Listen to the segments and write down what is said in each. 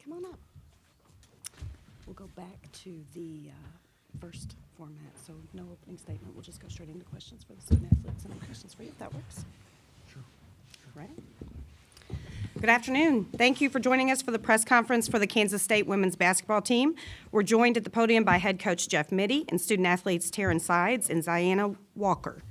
come on up. We'll go back to the first format, so no opening statement. We'll just go straight into questions for the student athletes and questions for you, if that works. Sure. Right. Good afternoon. Thank you for joining us for the press conference for the Kansas State women's basketball team. We're joined at the podium by head coach Jeff Mittie and student athletes Taryn Sides and Zyanna Walker.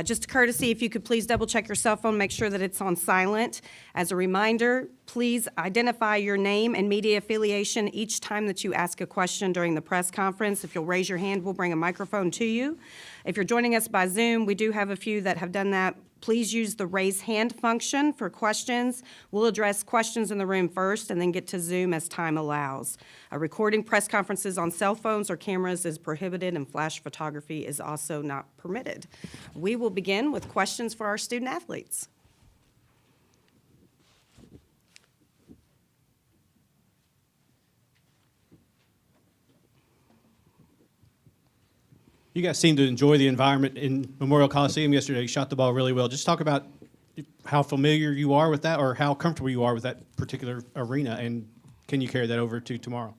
Just a courtesy, if you could please double check your cell phone, make sure that it's on silent. As a reminder, please identify your name and media affiliation each time that you ask a question during the press conference. If you'll raise your hand, we'll bring a microphone to you. If you're joining us by Zoom, we do have a few that have done that. Please use the raise hand function for questions. We'll address questions in the room first and then get to Zoom as time allows. Recording press conferences on cell phones or cameras is prohibited, and flash photography is also not permitted. We will begin with questions for our student athletes. You guys seem to enjoy the environment in Memorial Coliseum yesterday. You shot the ball really well. Just talk about how familiar you are with that, or how comfortable you are with that particular arena, and can you carry that over to tomorrow?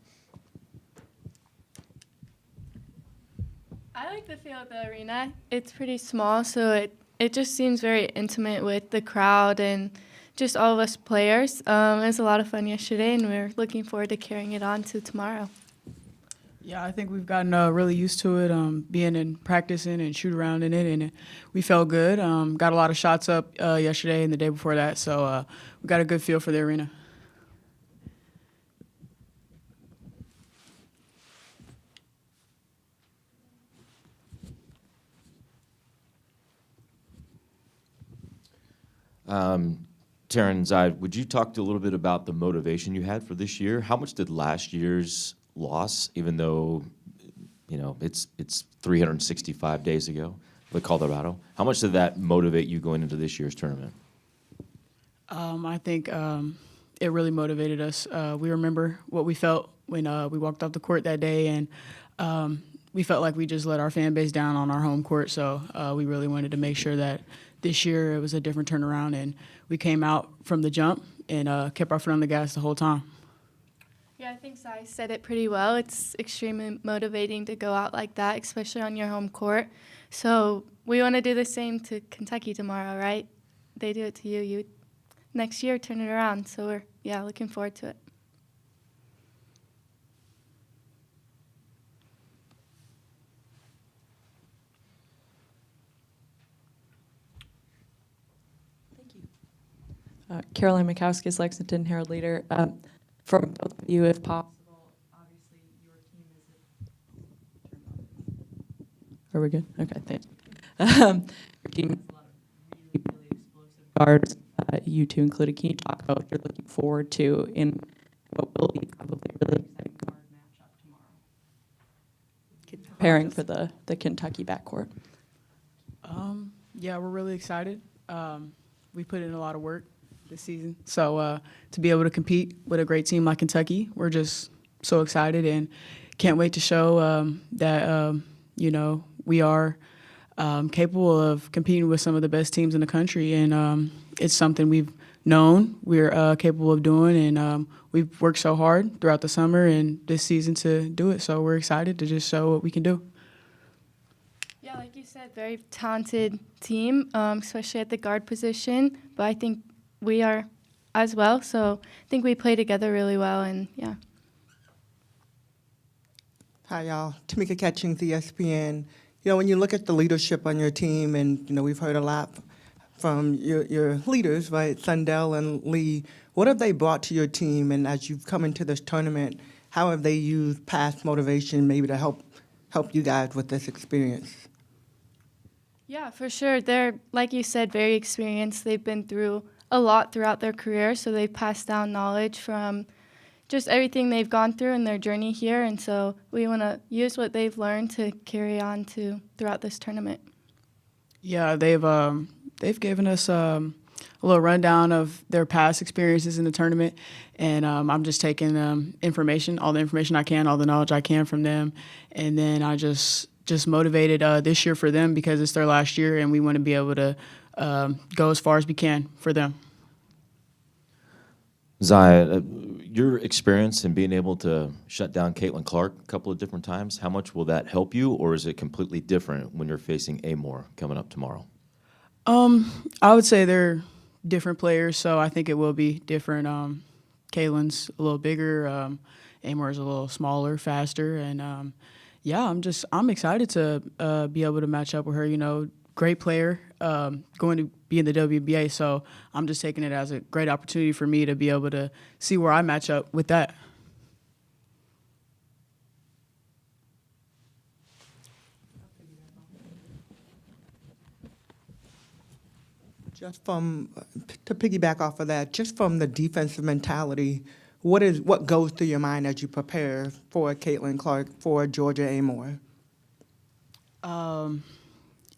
I like the feel of the arena. It's pretty small, so it just seems very intimate with the crowd and just all of us players. It was a lot of fun yesterday, and we're looking forward to carrying it on to tomorrow. Yeah, I think we've gotten really used to it, being in practicing and shoot around in it, and we felt good. Got a lot of shots up yesterday and the day before that, so we got a good feel for the arena. Taryn Sides, would you talk a little bit about the motivation you had for this year? How much did last year's loss, even though, you know, it's 365 days ago with Colorado, how much did that motivate you going into this year's tournament? I think it really motivated us. We remember what we felt when we walked off the court that day, and we felt like we just let our fan base down on our home court, so we really wanted to make sure that this year it was a different turnaround, and we came out from the jump and kept our foot on the gas the whole time. Yeah, I think Zai said it pretty well. It's extremely motivating to go out like that, especially on your home court. So we want to do the same to Kentucky tomorrow, right? They do it to you. You next year turn it around. So we're looking forward to it. Thank you. Caroline Mikowskis, Lexington Herald Leader. From both of you, if possible, obviously your team is. Are we good? Okay, thanks. Your team has a lot of really explosive guards, you two included. Can you talk about what you're looking forward to in what will be probably a really exciting guard matchup tomorrow? Preparing for the Kentucky backcourt. Yeah, we're really excited. We put in a lot of work this season. So to be able to compete with a great team like Kentucky, we're just so excited and can't wait to show that, we are capable of competing with some of the best teams in the country. And it's something we've known we're capable of doing. And we've worked so hard throughout the summer and this season to do it. So we're excited to just show what we can do. Yeah, like you said, very talented team, especially at the guard position. But I think we are as well, so I think we play together really well, and yeah. Hi, y'all. Tamika Catchings, ESPN. When you look at the leadership on your team, and, we've heard a lot from your leaders, right, Sundell and Lee, what have they brought to your team, and as you've come into this tournament, how have they used past motivation maybe to help you guys with this experience? Yeah, for sure. They're, like you said, very experienced. They've been through a lot throughout their career, so they've passed down knowledge from just everything they've gone through in their journey here, and so we want to use what they've learned to carry on to throughout this tournament. Yeah, they've given us a little rundown of their past experiences in the tournament, and I'm just taking all the information I can, all the knowledge I can from them, and then I just motivated this year for them because it's their last year, and we want to be able to go as far as we can for them. Zaya, your experience in being able to shut down Caitlin Clark a couple of different times, how much will that help you, or is it completely different when you're facing Amor coming up tomorrow? I would say they're different players, so I think it will be different. Caitlin's a little bigger, Amor's a little smaller, faster, and yeah, I'm excited to be able to match up with her. You know, great player, going to be in the WBA, so I'm just taking it as a great opportunity for me to be able to see where I match up with that. Just to piggyback off of that, just from the defensive mentality, what goes through your mind as you prepare for Caitlin Clark, for Georgia Amor?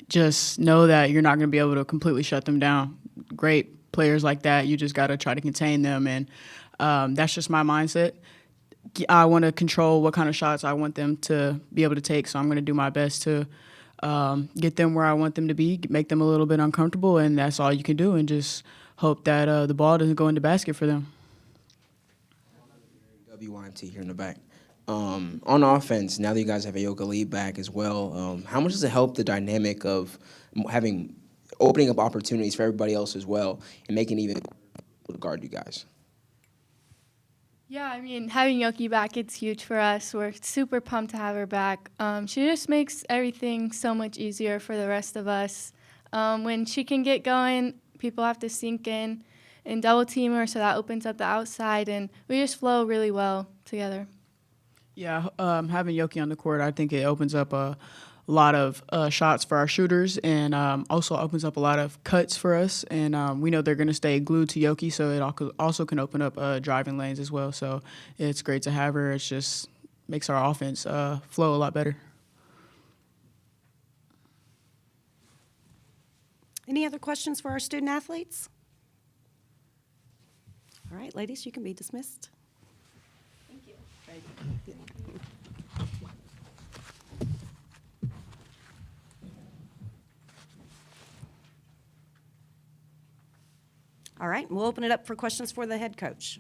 Just know that you're not going to be able to completely shut them down. Great players like that, you just got to try to contain them, and that's just my mindset. I want to control what kind of shots I want them to be able to take, so I'm going to do my best to get them where I want them to be, make them a little bit uncomfortable, and that's all you can do, and just hope that the ball doesn't go in the basket for them. WYMT here in the back. On offense, now that you guys have Ayoka Lee back as well, how much does it help the dynamic of opening up opportunities for everybody else as well and making it even to guard you guys? Yeah, I mean, having Yoki back, it's huge for us. We're super pumped to have her back. She just makes everything so much easier for the rest of us. When she can get going, people have to sink in and double team her, so that opens up the outside, and we just flow really well together. Yeah, having Yoki on the court, I think it opens up a lot of shots for our shooters, and also opens up a lot of cuts for us. And we know they're going to stay glued to Yoki, so it also can open up driving lanes as well. So it's great to have her. It just makes our offense flow a lot better. Any other questions for our student athletes? All right, ladies, you can be dismissed. All right, we'll open it up for questions for the head coach.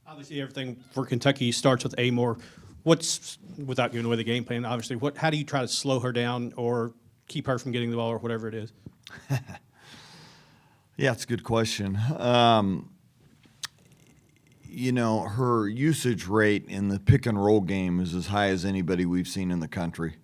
Obviously, everything for Kentucky starts with Amor. What's, without giving away the game plan, obviously, how do you try to slow her down or keep her from getting the ball or whatever it is? Yeah, it's a good question. You know, her usage rate in the pick and roll game is as high as anybody we've seen in the country.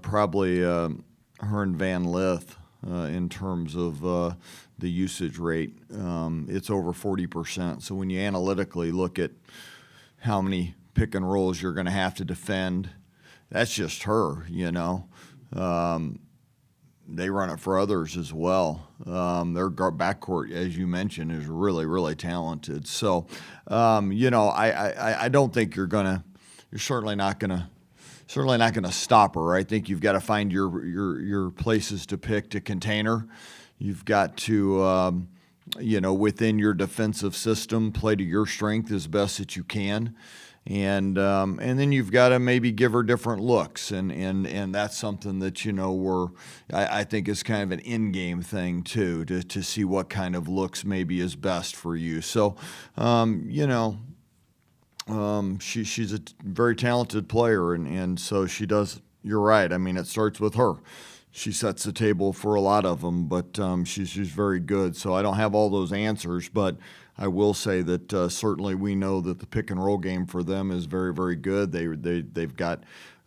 Probably her and Van Lith in terms of the usage rate. It's over 40%. So when you analytically look at how many pick and rolls you're going to have to defend, that's just her, you know. They run it for others as well. Their backcourt, as you mentioned, is really, really talented. So, you know, I don't think you're certainly not gonna stop her. I think you've got to find your places to pick to contain her. You've got to, you know, within your defensive system, play to your strength as best that you can. And then you've got to maybe give her different looks, and that's something that, you know, I think is kind of an in-game thing too, to see what kind of looks maybe is best for you. So, you know, she's a very talented player, and so she does. You're right. I mean, it starts with her. She sets the table for a lot of them, but she's very good. So I don't have all those answers, but I will say that certainly we know that the pick and roll game for them is very, very good. They've got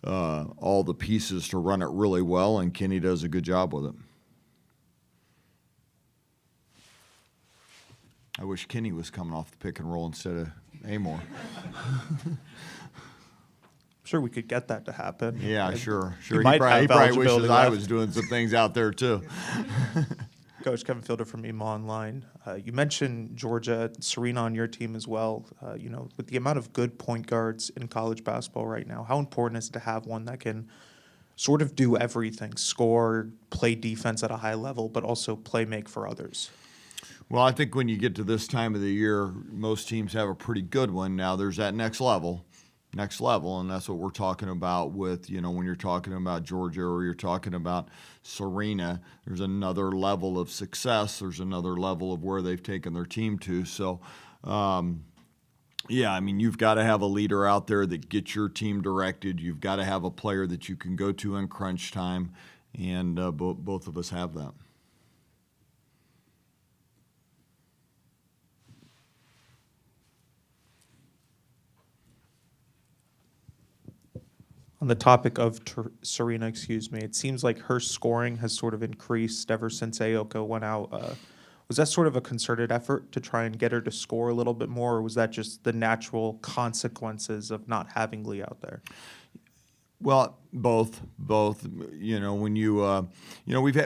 all the pieces to run it really well, and Kenny does a good job with it. I wish Kenny was coming off the pick and roll instead of Amor. Sure, we could get that to happen. Yeah, sure. He might have probably wishes eligibility I left. was doing some things out there too. Coach Kevin Fielder from EMA Online. You mentioned Georgia, Serena on your team as well. You know, with the amount of good point guards in college basketball right now, how important is it to have one that can sort of do everything, score, play defense at a high level, but also play make for others? Well, I think when you get to this time of the year, most teams have a pretty good one. Now, there's that next level, next level, and that's what we're talking about with, when you're talking about Georgia or you're talking about Serena. There's another level of success. There's another level of where they've taken their team to. So, yeah, I mean, you've got to have a leader out there that gets your team directed. You've got to have a player that you can go to in crunch time, and both of us have that. On the topic of Serena, it seems like her scoring has sort of increased ever since Aoka went out. Was that sort of a concerted effort to try and get her to score a little bit more, or was that just the natural consequences of not having Lee out there? Well, both. When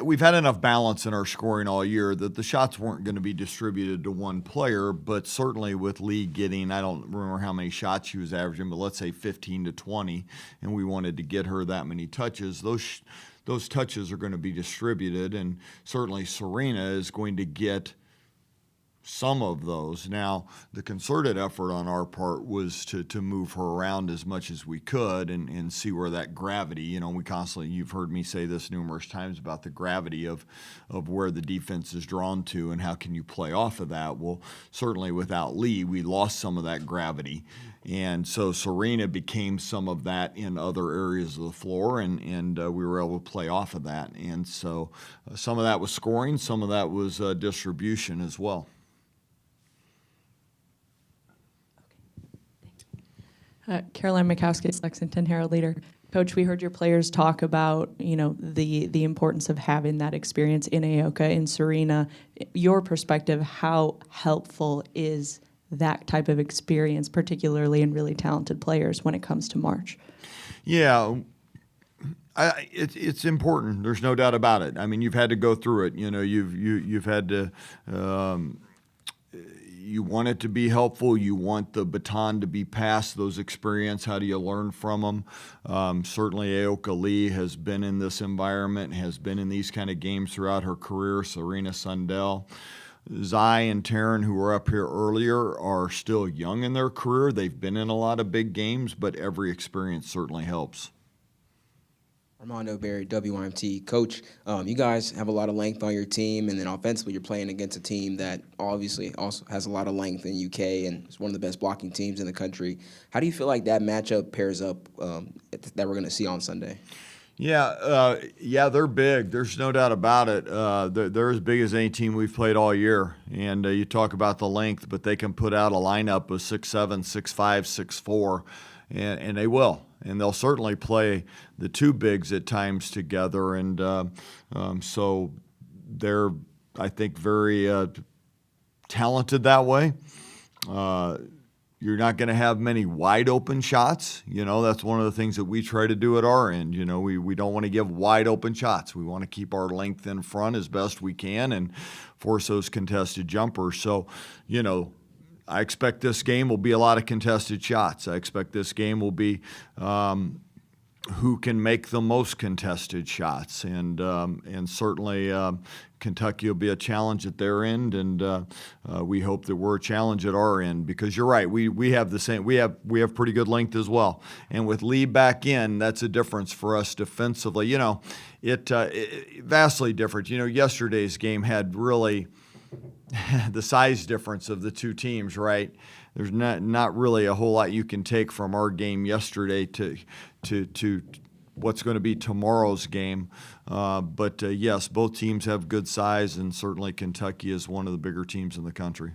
we've had enough balance in our scoring all year that the shots weren't going to be distributed to one player, but certainly with Lee getting, I don't remember how many shots she was averaging, but let's say 15 to 20, and we wanted to get her that many touches. Those touches are going to be distributed, and certainly Serena is going to get some of those. Now, the concerted effort on our part was to move her around as much as we could and see where that gravity, you've heard me say this numerous times about the gravity of where the defense is drawn to and how can you play off of that. Well, certainly without Lee, we lost some of that gravity. And so Serena became some of that in other areas of the floor, and we were able to play off of that. And so some of that was scoring, some of that was distribution as well. Caroline Mikowski, Lexington Herald Leader. Coach, we heard your players talk about, the importance of having that experience in Aoka, in Serena. Your perspective, how helpful is that type of experience, particularly in really talented players when it comes to March? Yeah, it's important. There's no doubt about it. I mean, you've had to go through it. You've had to. You want it to be helpful. You want the baton to be passed, those experiences. How do you learn from them? Certainly Aoka Lee has been in this environment, has been in these kind of games throughout her career. Serena Sundell. Zy and Taryn, who were up here earlier, are still young in their career. They've been in a lot of big games, but every experience certainly helps. Armando Berry, WIMT. Coach, you guys have a lot of length on your team, and then offensively you're playing against a team that obviously also has a lot of length in UK and is one of the best blocking teams in the country. How do you feel like that matchup pairs up that we're going to see on Sunday? Yeah, they're big. There's no doubt about it. They're as big as any team we've played all year. And you talk about the length, but they can put out a lineup of 6'7", 6'5", 6'4", and they will. And they'll certainly play the two bigs at times together. And so they're, I think, very talented that way. You're not going to have many wide open shots. That's one of the things that we try to do at our end. We don't want to give wide open shots. We want to keep our length in front as best we can and force those contested jumpers. So, I expect this game will be a lot of contested shots. I expect this game will be who can make the most contested shots, and certainly Kentucky will be a challenge at their end, and we hope that we're a challenge at our end, because you're right, we have the same, we have pretty good length as well, and with Lee back in, that's a difference for us defensively. It vastly different. Yesterday's game had really the size difference of the two teams, right? There's not really a whole lot you can take from our game yesterday to what's going to be tomorrow's game. But yes, both teams have good size, and certainly Kentucky is one of the bigger teams in the country.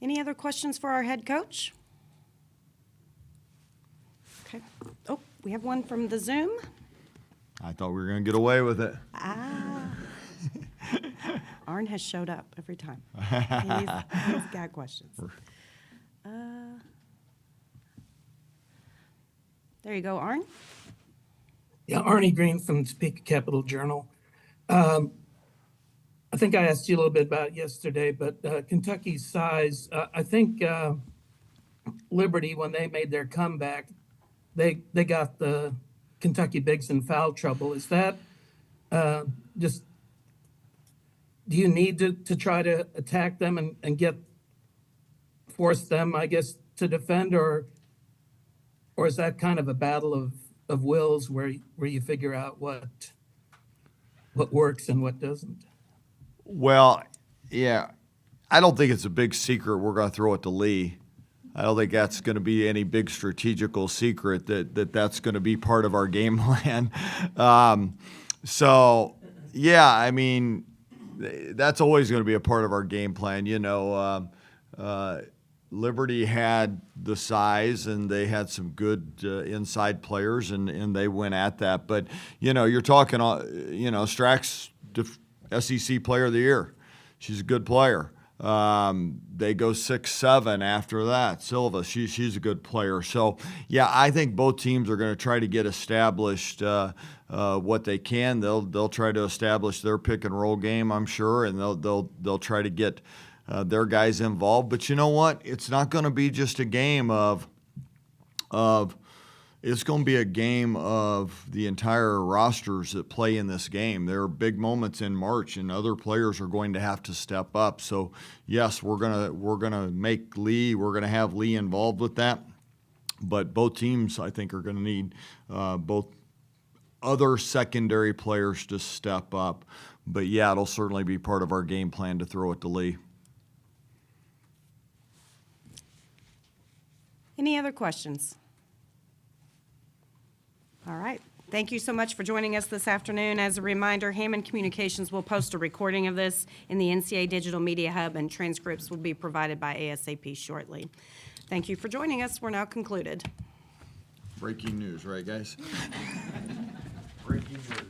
Any other questions for our head coach? Okay. Oh, we have one from the Zoom. I thought we were going to get away with it. Arn has showed up every time. He's got questions. There you go, Arn. Yeah, Arnie Green from the Topeka Capital Journal. I think I asked you a little bit about it yesterday, but Kentucky's size, I think Liberty, when they made their comeback, they got the Kentucky bigs in foul trouble. Is that just, do you need to try to attack them and get force them, I guess, to defend, or is that kind of a battle of wills where you figure out what works and what doesn't? Well, yeah, I don't think it's a big secret we're going to throw it to Lee. I don't think that's going to be any big strategical secret that's going to be part of our game plan. So, yeah, I mean, that's always going to be a part of our game plan. You know, Liberty had the size and they had some good inside players, and they went at that. But, you know, you're talking, Strack's SEC Player of the Year. She's a good player. They go 6-7 after that. Silva, she's a good player. So, yeah, I think both teams are going to try to get established what they can. They'll try to establish their pick and roll game, I'm sure, and they'll try to get their guys involved. But you know what? It's not going to be just a game of it's going to be a game of the entire rosters that play in this game. There are big moments in March, and other players are going to have to step up. So, yes, we're gonna make Lee. We're gonna have Lee involved with that. But both teams, I think, are going to need both other secondary players to step up. But yeah, it'll certainly be part of our game plan to throw it to Lee. Any other questions? All right. Thank you so much for joining us this afternoon. As a reminder, Hammond Communications will post a recording of this in the NCAA Digital Media Hub, and transcripts will be provided by ASAP shortly. Thank you for joining us. We're now concluded. Breaking news, right, guys? Breaking news.